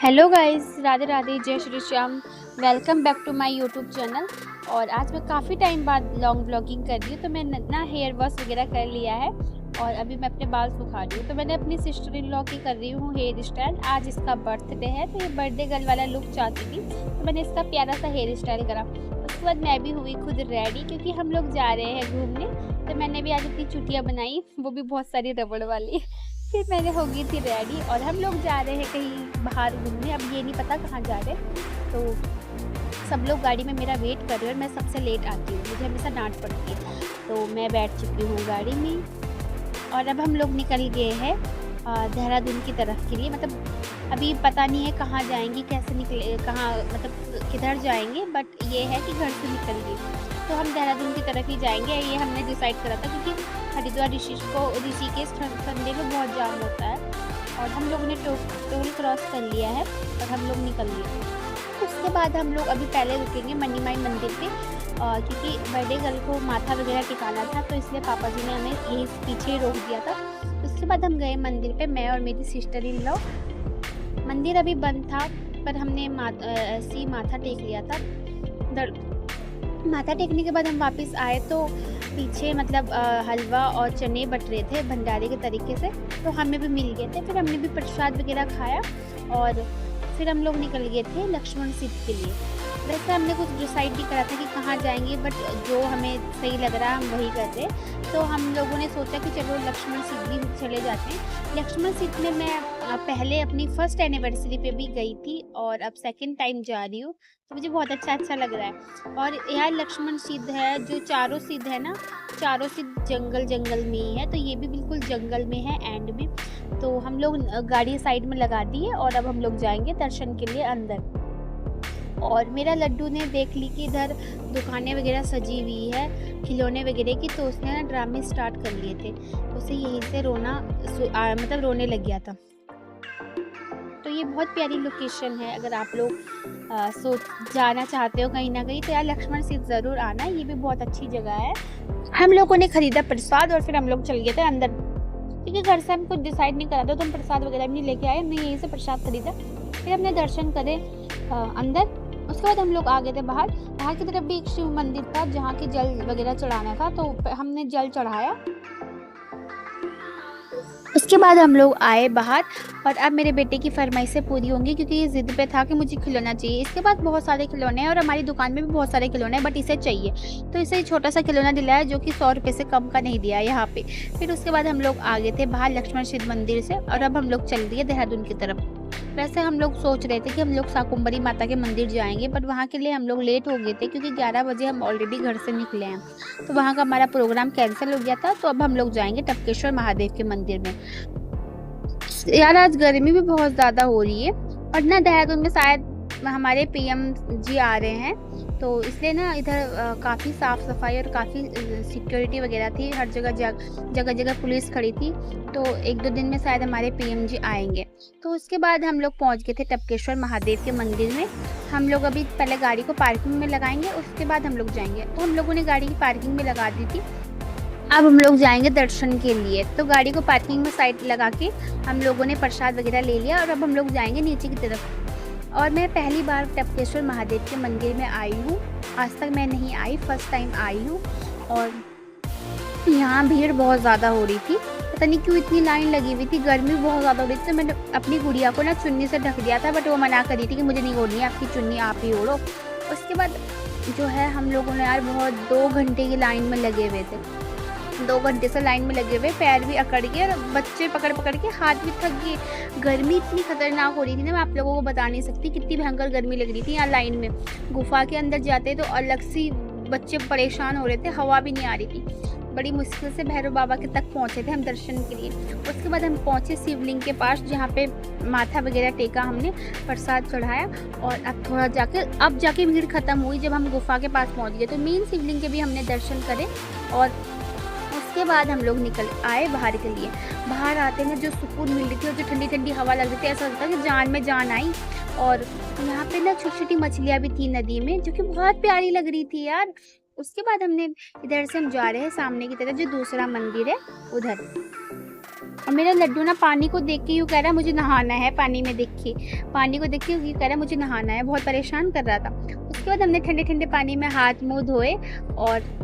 Hello guys, Radhe Radhe, जय Shri Shyam. Welcome back to my YouTube channel. और आज मैं काफ़ी टाइम बाद लॉन्ग व्लॉगिंग कर रही हूँ, तो मैंने ना हेयर वॉश वगैरह कर लिया है और अभी मैं अपने बाल सुखा रही हूँ। तो मैंने अपनी सिस्टर इन लॉ की कर रही हूँ हेयर स्टाइल। आज इसका बर्थडे है, तो ये बर्थडे गर्ल वाला लुक चाहती थी, तो मैंने इसका प्यारा सा हेयर स्टाइल करा। उसके बाद मैं भी हुई खुद रेडी, क्योंकि हम लोग जा रहे हैं घूमने। तो मैंने भी आज अपनी चुटियाँ बनाई, वो भी बहुत सारी रबड़ वाली। फिर मैंने हो गई थी रेडी और हम लोग जा रहे हैं कहीं बाहर घूमने। अब ये नहीं पता कहाँ जा रहे, तो सब लोग गाड़ी में मेरा वेट कर रहे हैं और मैं सबसे लेट आती हूँ, मुझे हमेशा डांट पड़ती है। तो मैं बैठ चुकी हूँ गाड़ी में और अब हम लोग निकल गए हैं देहरादून की तरफ के लिए। मतलब अभी पता नहीं है कहाँ जाएंगे, कैसे निकले, कहाँ मतलब किधर जाएंगे, बट ये है कि घर से निकल गए तो हम देहरादून की तरफ ही जाएंगे। ये हमने डिसाइड करा था, क्योंकि हरिद्वार ऋषिकेश संडे में बहुत जाम होता है। और हम लोगों ने टोल क्रॉस कर लिया है और हम लोग निकल लिए। उसके बाद हम लोग अभी पहले रुकेंगे मनीमाई मंदिर पे, क्योंकि बर्थडे गर्ल को माथा वगैरह टिकाना था, तो इसलिए पापा जी ने हमें यही पीछे रोक दिया था। उसके बाद हम गए मंदिर पे, मैं और मेरी सिस्टर इन लॉ। मंदिर अभी बंद था, पर हमने ऐसे ही माथा टेक लिया था। माथा टेकने के बाद हम वापस आए तो पीछे मतलब हलवा और चने बट रहे थे भंडारे के तरीके से, तो हमें भी मिल गए थे। फिर हमने भी प्रसाद वगैरह खाया और फिर हम लोग निकल गए थे लक्ष्मण सीत के लिए। वैसे हमने कुछ डिसाइड नहीं करा था कि कहाँ जाएंगे, बट जो हमें सही लग रहा है हम वही करते। तो हम लोगों ने सोचा कि चलो लक्ष्मण सीत भी चले जाते हैं। लक्ष्मण सीत में मैं पहले अपनी फर्स्ट एनिवर्सरी पे भी गई थी और अब सेकंड टाइम जा रही हूँ, तो मुझे बहुत अच्छा लग रहा है। और यहाँ लक्ष्मण सीत है, जो चारों सीत है ना, चारों सीत जंगल में ही है, तो ये भी बिल्कुल जंगल में है एंड में। तो हम लोग गाड़ी साइड में लगा दी है और अब हम लोग जाएंगे दर्शन के लिए अंदर। और मेरा लड्डू ने देख ली कि इधर दुकानें वगैरह सजी हुई है खिलौने वगैरह की, तो उसने ना ड्रामे स्टार्ट कर लिए थे। उसे यहीं से मतलब रोने लग गया था। तो ये बहुत प्यारी लोकेशन है। अगर आप लोग जाना चाहते हो कहीं ना कहीं, तो यार लक्ष्मण सीत ज़रूर आना, ये भी बहुत अच्छी जगह है। हम लोगों ने खरीदा प्रसाद और फिर हम लोग चल गए थे अंदर, क्योंकि घर से हम कुछ डिसाइड नहीं करा था, तो हम प्रसाद वगैरह भी नहीं लेके आए, हमने यहीं से प्रसाद खरीदा। फिर हमने दर्शन करे अंदर। उसके बाद हम लोग आ गए थे बाहर की तरफ भी एक शिव मंदिर था, जहाँ की जल वगैरह चढ़ाना था, तो हमने जल चढ़ाया। उसके बाद हम लोग आए बाहर और अब मेरे बेटे की फरमाइशें पूरी होंगी, क्योंकि ये ज़िद पे था कि मुझे खिलौना चाहिए। इसके बाद बहुत सारे खिलौने हैं और हमारी दुकान में भी बहुत सारे खिलौने हैं, बट इसे चाहिए, तो इसे छोटा सा खिलौना दिलाया, जो कि 100 रुपये से कम का नहीं दिया यहाँ पे। फिर उसके बाद हम लोग आ गए थे बाहर लक्ष्मण शिव मंदिर से और अब हम लोग चल दिए देहरादून की तरफ। वैसे हम लोग सोच रहे थे कि हम लोग शाकुंभरी माता के मंदिर जाएंगे, बट वहाँ के लिए हम लोग लेट हो गए थे, क्योंकि 11 बजे हम ऑलरेडी घर से निकले हैं, तो वहाँ का हमारा प्रोग्राम कैंसिल हो गया था। तो अब हम लोग जाएंगे टपकेश्वर महादेव के मंदिर में। यार आज गर्मी भी बहुत ज़्यादा हो रही है और ना देहरादून में शायद हमारे पीएम जी आ रहे हैं, तो इसलिए ना इधर काफ़ी साफ़ सफाई और काफ़ी सिक्योरिटी वगैरह थी। हर जगह पुलिस खड़ी थी, तो 1-2 दिन में शायद हमारे पीएम जी आएंगे। तो उसके बाद हम लोग पहुंच गए थे टपकेश्वर महादेव के मंदिर में। हम लोग अभी पहले गाड़ी को पार्किंग में लगाएंगे, उसके बाद हम लोग जाएंगे। तो हम लोगों ने गाड़ी की पार्किंग में लगा दी थी। अब हम लोग जाएंगे दर्शन के लिए, तो गाड़ी को पार्किंग में साइड लगा के हम लोगों ने प्रसाद वगैरह ले लिया और अब हम लोग जाएंगे नीचे की तरफ। और मैं पहली बार टपकेश्वर महादेव के मंदिर में आई हूँ, आज तक मैं नहीं आई, फर्स्ट टाइम आई हूँ। और यहाँ भीड़ बहुत ज़्यादा हो रही थी, पता नहीं क्यों इतनी लाइन लगी हुई थी, गर्मी बहुत ज़्यादा हो रही थी। तो मैंने अपनी गुड़िया को ना चुन्नी से ढक दिया था, बट वो मना कर रही थी कि मुझे नहीं ओढ़नी है, आपकी चुन्नी आप ही ओढ़ो। उसके बाद जो है हम लोगों ने यार बहुत 2 घंटे की लाइन में लगे हुए थे, 2 घंटे से लाइन में लगे हुए, पैर भी अकड़ गए और बच्चे पकड़ के हाथ भी थक गए। गर्मी इतनी खतरनाक हो रही थी ना, मैं आप लोगों को बता नहीं सकती कितनी भयंकर गर्मी लग रही थी। यहाँ लाइन में गुफा के अंदर जाते तो अलग सी बच्चे परेशान हो रहे थे, हवा भी नहीं आ रही थी। बड़ी मुश्किल से भैरव बाबा के तक पहुँचे थे हम दर्शन के लिए। उसके बाद हम पहुँचे शिवलिंग के पास, जहाँ पे माथा वगैरह टेका, हमने प्रसाद चढ़ाया और अब जाके भीड़ खत्म हुई जब हम गुफा के पास पहुँच गए। तो मेन शिवलिंग के भी हमने दर्शन करे और उसके बाद हम लोग निकल आए बाहर के लिए। बाहर आते में जो सुकून मिल रही थी और जो ठंडी ठंडी हवा लग रही थी, ऐसा लगता है कि जान में जान आई। और यहाँ पे ना छोटी छोटी मछलियाँ भी थी नदी में, जो कि बहुत प्यारी लग रही थी यार। उसके बाद हमने इधर से हम जा रहे हैं सामने की तरफ, जो दूसरा मंदिर है उधर। और मेरा लड्डू ना पानी को देख के यूँ कह रहा है मुझे नहाना है, पानी में देख के, पानी को देख के यूँ कह रहा है मुझे नहाना है, बहुत परेशान कर रहा था। उसके बाद हमने ठंडे-ठंडे पानी में हाथ मुँह धोए और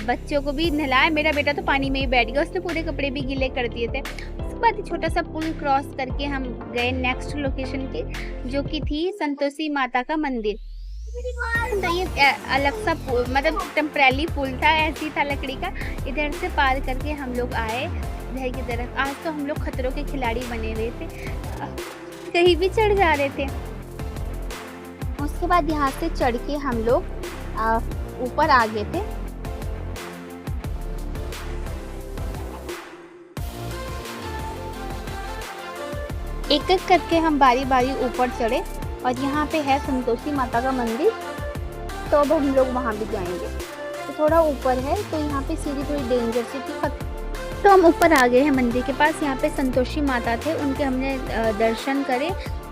बच्चों को भी नहलाया। मेरा बेटा तो पानी में ही बैठ गया, उसने पूरे कपड़े भी गीले कर दिए थे। उसके बाद छोटा सा पुल क्रॉस करके हम गए नेक्स्ट लोकेशन के, जो कि थी संतोषी माता का मंदिर। तो ये अलग सा मतलब टेम्परेरी पुल था, ऐसे ही था लकड़ी का। इधर से पार करके हम लोग आए इधर की तरफ। आज तो हम लोग खतरों के खिलाड़ी बने हुए थे, कहीं भी चढ़ जा रहे थे। उसके बाद यहाँ से चढ़ के हम लोग ऊपर आ गए थे। एक एक करके हम बारी बारी ऊपर चढ़े और यहाँ पे है संतोषी माता का मंदिर, तो अब हम लोग वहाँ भी जाएंगे। तो थोड़ा ऊपर है, तो यहाँ पे सीढ़ी थोड़ी डेंजर सी थी, तो हम ऊपर आ गए हैं मंदिर के पास। यहाँ पे संतोषी माता थे, उनके हमने दर्शन करे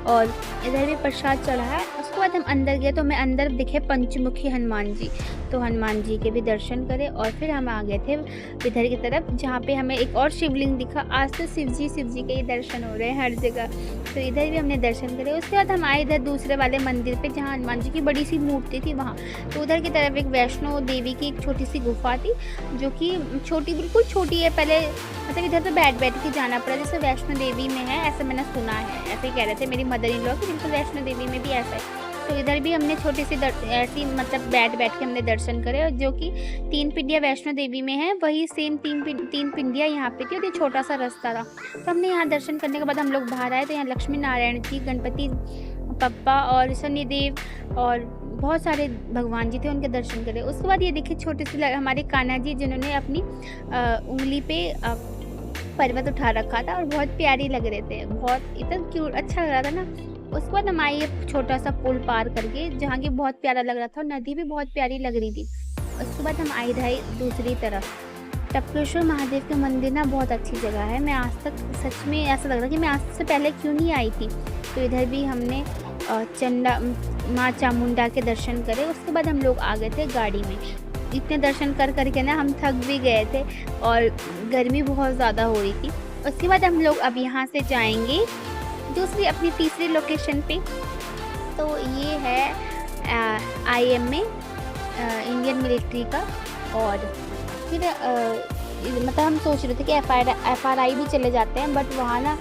और इधर भी प्रसाद चढ़ाया। उसके बाद हम अंदर गए, तो हमें अंदर दिखे पंचमुखी हनुमान जी, तो हनुमान जी के भी दर्शन करे और फिर हम आ गए थे इधर की तरफ, जहाँ पे हमें एक और शिवलिंग दिखा। आज तो शिव जी के ही दर्शन हो रहे हैं हर जगह, तो इधर भी हमने दर्शन करे। उसके बाद हम आए इधर दूसरे वाले मंदिर पे, जहाँ हनुमान जी की बड़ी सी मूर्ति थी वहाँ। तो उधर की तरफ एक वैष्णो देवी की एक छोटी सी गुफा थी, जो कि छोटी, बिल्कुल छोटी है। पहले मतलब इधर तो बैठ के जाना पड़ा, जैसे वैष्णो देवी में है, ऐसा मैंने सुना है, ऐसे ही कह रहे थे मेरी मदर इन लॉ कि बिल्कुल वैष्णो देवी में भी ऐसा है। तो इधर भी हमने छोटी सी ऐसी मतलब बैठ के हमने दर्शन करे, और जो कि 3 पिंडियाँ वैष्णो देवी में है, वही सेम 3 पिंडियाँ यहाँ पे थी, और ये छोटा सा रास्ता था। तो हमने यहाँ दर्शन करने के बाद हम लोग बाहर आए, तो यहाँ लक्ष्मी नारायण जी, गणपति पप्पा और शनिदेव और बहुत सारे भगवान जी थे, उनके दर्शन करे। उसके बाद ये देखिए छोटे से हमारे कान्हा जी, जिन्होंने अपनी उंगली पे पर्वत उठा रखा था और बहुत प्यारी लग रहे थे, बहुत इतना क्यूट अच्छा लग रहा था ना। उसके बाद हम आए एक छोटा सा पुल पार करके, जहाँ की बहुत प्यारा लग रहा था और नदी भी बहुत प्यारी लग रही थी। उसके बाद हम आए रहे दूसरी तरफ। टपकेश्वर महादेव का मंदिर ना बहुत अच्छी जगह है, मैं आज तक सच में ऐसा लग रहा कि मैं आज से पहले क्यों नहीं आई थी। तो इधर भी हमने चंदा माँ चामुंडा के दर्शन करे। उसके बाद हम लोग आ गए थे गाड़ी में। इतने दर्शन करके ना हम थक भी गए थे और गर्मी बहुत ज़्यादा हो रही थी। उसके बाद हम लोग अब यहाँ से जाएंगे दूसरी अपनी तीसरी लोकेशन पे। तो ये है IMA इंडियन मिलिट्री का, और फिर मतलब हम सोच रहे थे कि FRI भी चले जाते हैं, बट वहाँ ना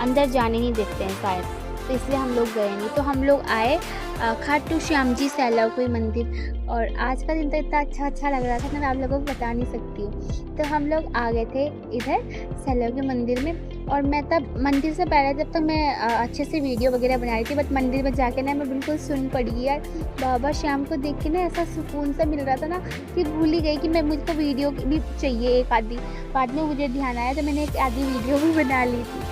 अंदर जाने नहीं देते हैं शायद, तो इसलिए हम लोग गए नहीं। तो हम लोग आए खाटू श्याम जी सैलाव कोई मंदिर, और आज का दिन तो इतना अच्छा लग रहा था कि मैं आप लोगों को बता नहीं सकती हूँ। तो हम लोग आ गए थे इधर सैलाव के मंदिर में, और मैं तब मंदिर से पहले जब तक मैं अच्छे से वीडियो वगैरह बना रही थी, बट मंदिर में जाके ना मैं बिल्कुल सुन पड़ी यार। बाबा श्याम को देख के ना ऐसा सुकून सा मिल रहा था ना कि भूल ही गई कि मैं मुझको वीडियो भी चाहिए एक आधी। बाद में मुझे ध्यान आया तो मैंने एक आधी वीडियो भी बना ली थी।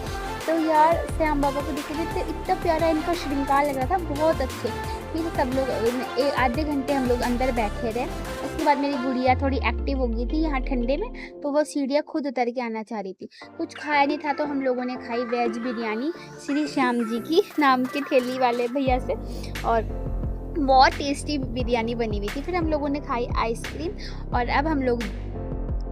तो यार श्याम बाबा को देख के इतना प्यारा इनका श्रृंगार लग रहा था, बहुत अच्छे। फिर सब लोग आधे घंटे हम लोग अंदर बैठे रहे। उसके बाद मेरी गुड़िया थोड़ी एक्टिव हो गई थी यहाँ ठंडे में, तो वो सीढ़ियाँ खुद उतर के आना चाह रही थी। कुछ खाया नहीं था, तो हम लोगों ने खाई वेज बिरयानी श्री श्याम जी की नाम के ठेली वाले भैया से, और बहुत टेस्टी बिरयानी बनी हुई थी। फिर हम लोगों ने खाई आइसक्रीम, और अब हम लोग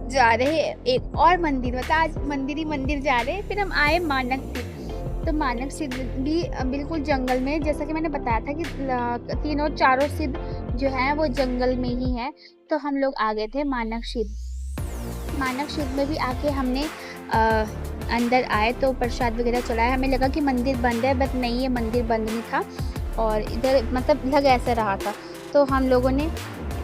जा रहे एक और मंदिर, मतलब आज मंदिर ही मंदिर जा रहे हैं। फिर हम आए मानक सिद्ध। तो मानक सिद्ध भी बिल्कुल जंगल में, जैसा कि मैंने बताया था कि 3 और 4 सिद्ध जो हैं वो जंगल में ही है। तो हम लोग आ गए थे मानक सिद्ध। मानक सिद्ध में भी आके हमने अंदर आए तो प्रसाद वगैरह चढ़ाया। हमें लगा कि मंदिर बंद है, बट नहीं, ये मंदिर बंद नहीं था, और इधर मतलब लग ऐसा रहा था। तो हम लोगों ने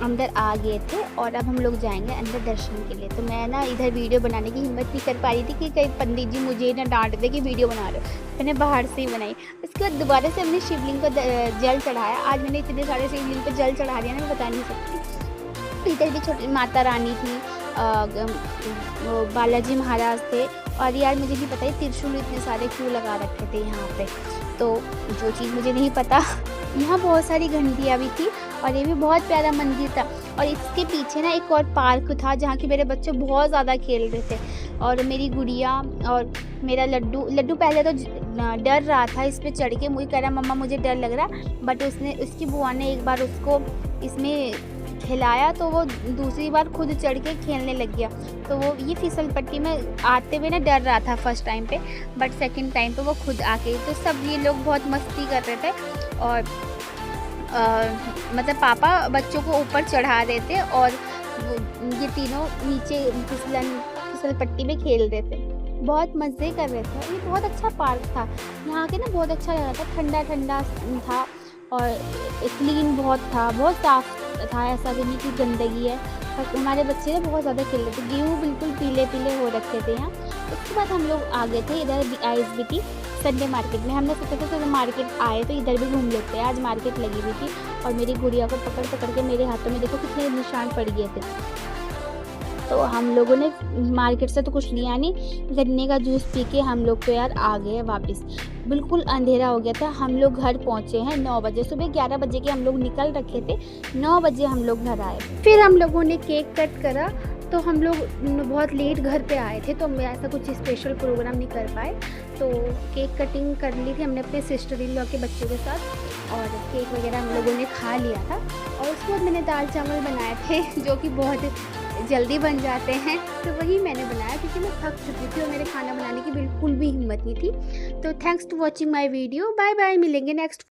अंदर आ गए थे, और अब हम लोग जाएंगे अंदर दर्शन के लिए। तो मैं ना इधर वीडियो बनाने की हिम्मत नहीं कर पा रही थी कि कहीं पंडित जी मुझे ना डांट दे कि वीडियो बना रहे हो। मैंने बाहर से ही बनाई। उसके बाद दोबारा से हमने शिवलिंग को जल चढ़ाया। आज मैंने इतने सारे शिवलिंग पर जल चढ़ा दिया ना, मैं बता नहीं सकती। इधर भी छोटी माता रानी थी, बालाजी महाराज थे, और यार मुझे नहीं पता है त्रिशूल इतने सारे क्यों लगा रखे थे यहाँ पे। तो जो चीज़ मुझे नहीं पता, यहाँ बहुत सारी घंटियाँ भी थी, और ये भी बहुत प्यारा मंदिर था। और इसके पीछे ना एक और पार्क था, जहाँ के मेरे बच्चे बहुत ज़्यादा खेल रहे थे, और मेरी गुड़िया और मेरा लड्डू पहले तो डर रहा था इस पर चढ़ के, मुझे कह रहा मम्मा मुझे डर लग रहा, बट उसकी बुआ ने एक बार उसको इसमें खिलाया तो वो दूसरी बार खुद चढ़ के खेलने लग गया। तो वो ये फिसल पट्टी में आते हुए ना डर रहा था फर्स्ट टाइम पे, बट सेकंड टाइम पे वो खुद आ गई। तो सब ये लोग बहुत मस्ती कर रहे थे और मतलब पापा बच्चों को ऊपर चढ़ा रहे थे और ये तीनों नीचे फिसल पट्टी में खेल रहे थे। बहुत मज़े कर रहे थे। ये बहुत अच्छा पार्क था। यहाँ के ना बहुत अच्छा लग रहा था, ठंडा-ठंडा था और क्लीन बहुत था, बहुत साफ़ था, ऐसा भी नहीं कि गंदगी है। और हमारे बच्चे ना बहुत ज़्यादा खेल रहे थे। गेहूँ बिल्कुल पीले-पीले हो रखे थे यहाँ। उसके बाद हम लोग आ गए थे इधर आईएसबीटी संडे मार्केट में। हमने सोचा था चलो मार्केट आए तो इधर भी घूम लेते हैं। आज मार्केट लगी हुई थी और मेरी गुड़िया को पकड़-पकड़ के मेरे हाथों में देखो कितने निशान पड़ गए थे। तो हम लोगों ने मार्केट से तो कुछ लिया नहीं, गन्ने का जूस पी के हम लोग तो यार आ गए वापस। बिल्कुल अंधेरा हो गया था। हम लोग घर पहुँचे हैं 9 बजे। सुबह 11 बजे के हम लोग निकल रखे थे, 9 बजे हम लोग घर आए। फिर हम लोगों ने केक कट करा, तो हम लोग बहुत लेट घर पे आए थे, तो मैं ऐसा कुछ स्पेशल प्रोग्राम नहीं कर पाए। तो केक कटिंग कर ली थी हमने अपने सिस्टर इन लॉ के बच्चों के साथ और केक वगैरह हम लोगों ने खा लिया था। और उसके बाद मैंने दाल चावल बनाए थे जो कि बहुत जल्दी बन जाते हैं, तो वही मैंने बनाया क्योंकि मैं थक चुकी थी और मेरे खाना बनाने की बिल्कुल भी हिम्मत नहीं थी। तो thanks to watching my video. Bye bye, मिलेंगे नेक्स्ट